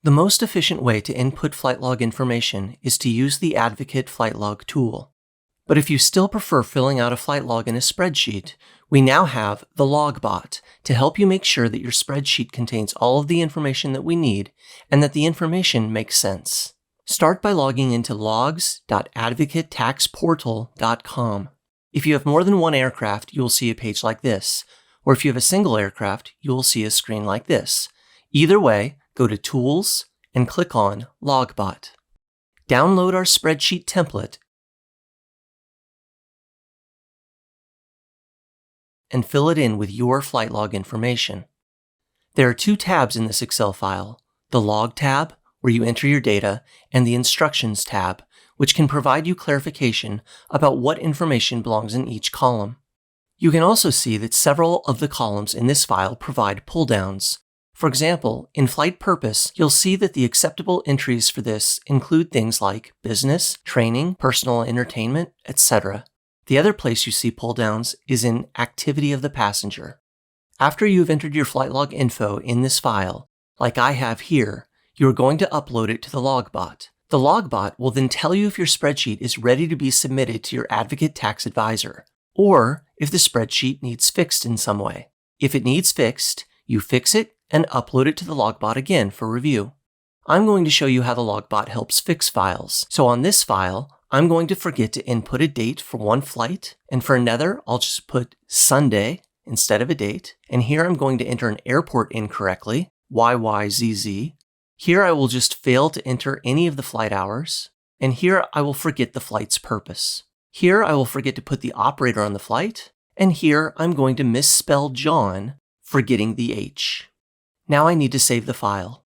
The most efficient way to input flight log information is to use the Advocate Flight Log tool. But if you still prefer filling out a flight log in a spreadsheet, we now have the Logbot to help you make sure that your spreadsheet contains all of the information that we need and that the information makes sense. Start by logging into logs.advocatetaxportal.com. If you have more than one aircraft, you will see a page like this, or if you have a single aircraft, you will see a screen like this. Either way, go to Tools and click on Logbot. Download our spreadsheet template and fill it in with your flight log information. There are two tabs in this Excel file, the Log tab, where you enter your data, and the Instructions tab, which can provide you clarification about what information belongs in each column. You can also see that several of the columns in this file provide pull-downs. For example, in Flight Purpose, you'll see that the acceptable entries for this include things like business, training, personal entertainment, etc. The other place you see pull-downs is in Activity of the Passenger. After you've entered your flight log info in this file, like I have here, you are going to upload it to the Logbot. The Logbot will then tell you if your spreadsheet is ready to be submitted to your Advocate Tax Advisor, or if the spreadsheet needs fixed in some way. If it needs fixed, you fix it and upload it to the Logbot again for review. I'm going to show you how the Logbot helps fix files. So on this file, I'm going to forget to input a date for one flight, and for another, I'll just put Sunday instead of a date. And here I'm going to enter an airport incorrectly, YYZZ. Here I will just fail to enter any of the flight hours, and here I will forget the flight's purpose. Here I will forget to put the operator on the flight, and here I'm going to misspell John, forgetting the H. Now I need to save the file.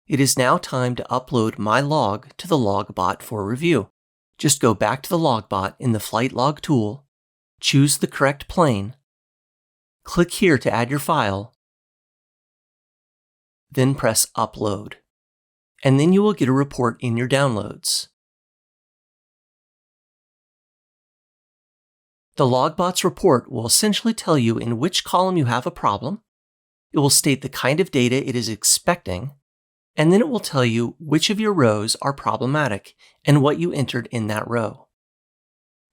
It is now time to upload my log to the Logbot for review. Just go back to the Logbot in the Flight Log tool, choose the correct plane, click here to add your file, then press Upload. And then you will get a report in your downloads. The Logbot's report will essentially tell you in which column you have a problem, it will state the kind of data it is expecting, and then it will tell you which of your rows are problematic and what you entered in that row.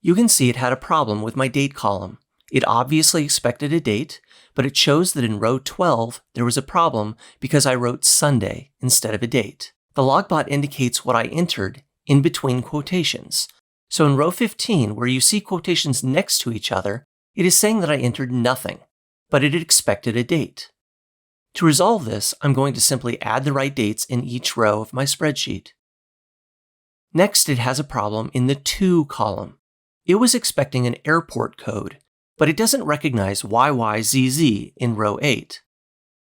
You can see it had a problem with my date column. It obviously expected a date, but it shows that in row 12 there was a problem because I wrote Sunday instead of a date. The Logbot indicates what I entered in between quotations. So in row 15, where you see quotations next to each other, it is saying that I entered nothing, but it had expected a date. To resolve this, I'm going to simply add the right dates in each row of my spreadsheet. Next, it has a problem in the To column. It was expecting an airport code, but it doesn't recognize YYZZ in row 8.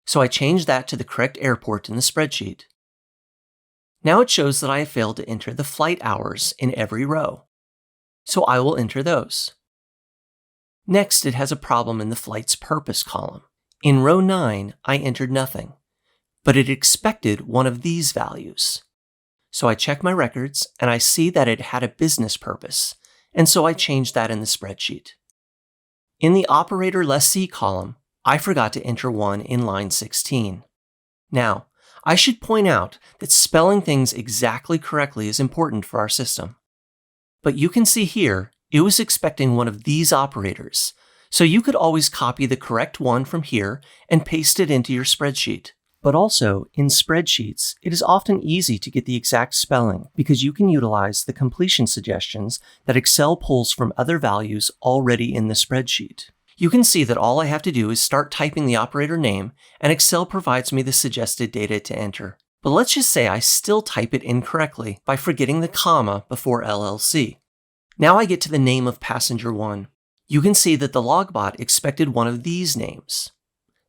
So I changed that to the correct airport in the spreadsheet. Now it shows that I have failed to enter the flight hours in every row. So I will enter those. Next, it has a problem in the flight's purpose column. In row 9, I entered nothing, but it expected one of these values. So I check my records and I see that it had a business purpose, and so I changed that in the spreadsheet. In the operator lessee column, I forgot to enter one in line 16. Now, I should point out that spelling things exactly correctly is important for our system. But you can see here, it was expecting one of these operators, so you could always copy the correct one from here and paste it into your spreadsheet. But also, in spreadsheets, it is often easy to get the exact spelling because you can utilize the completion suggestions that Excel pulls from other values already in the spreadsheet. You can see that all I have to do is start typing the operator name, and Excel provides me the suggested data to enter. But let's just say I still type it incorrectly by forgetting the comma before LLC. Now I get to the name of passenger 1. You can see that the Logbot expected one of these names.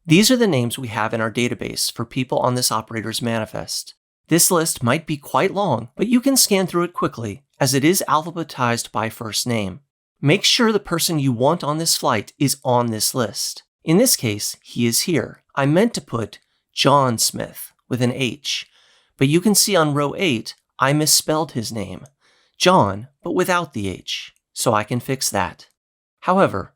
These are the names we have in our database for people on this operator's manifest. This list might be quite long, but you can scan through it quickly, as it is alphabetized by first name. Make sure the person you want on this flight is on this list. In this case, he is here. I meant to put John Smith with an H, but you can see on row 8, I misspelled his name. John, but without the H, so I can fix that. However,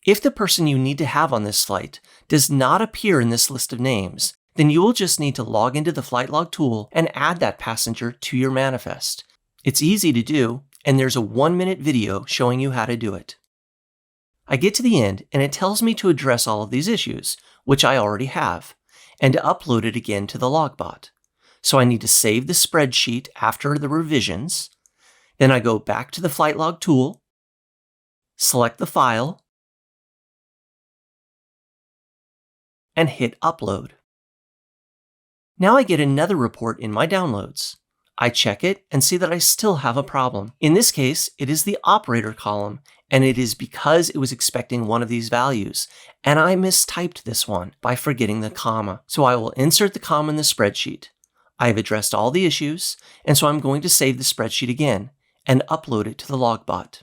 if the person you need to have on this flight does not appear in this list of names, then you will just need to log into the flight log tool and add that passenger to your manifest. It's easy to do, and there's a 1-minute video showing you how to do it. I get to the end, and it tells me to address all of these issues, which I already have, and to upload it again to the logbot. So I need to save the spreadsheet after the revisions. Then I go back to the flight log tool, select the file, and hit upload. Now I get another report in my downloads. I check it and see that I still have a problem. In this case, it is the operator column, and it is because it was expecting one of these values, and I mistyped this one by forgetting the comma. So I will insert the comma in the spreadsheet. I have addressed all the issues, and so I'm going to save the spreadsheet again and upload it to the logbot.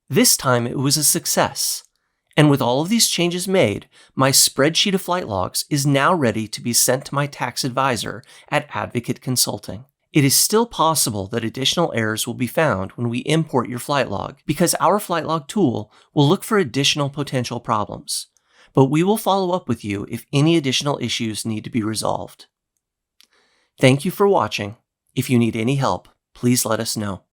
This time it was a success. And with all of these changes made, my spreadsheet of flight logs is now ready to be sent to my tax advisor at Advocate Consulting. It is still possible that additional errors will be found when we import your flight log, because our flight log tool will look for additional potential problems. But we will follow up with you if any additional issues need to be resolved. Thank you for watching. If you need any help, please let us know.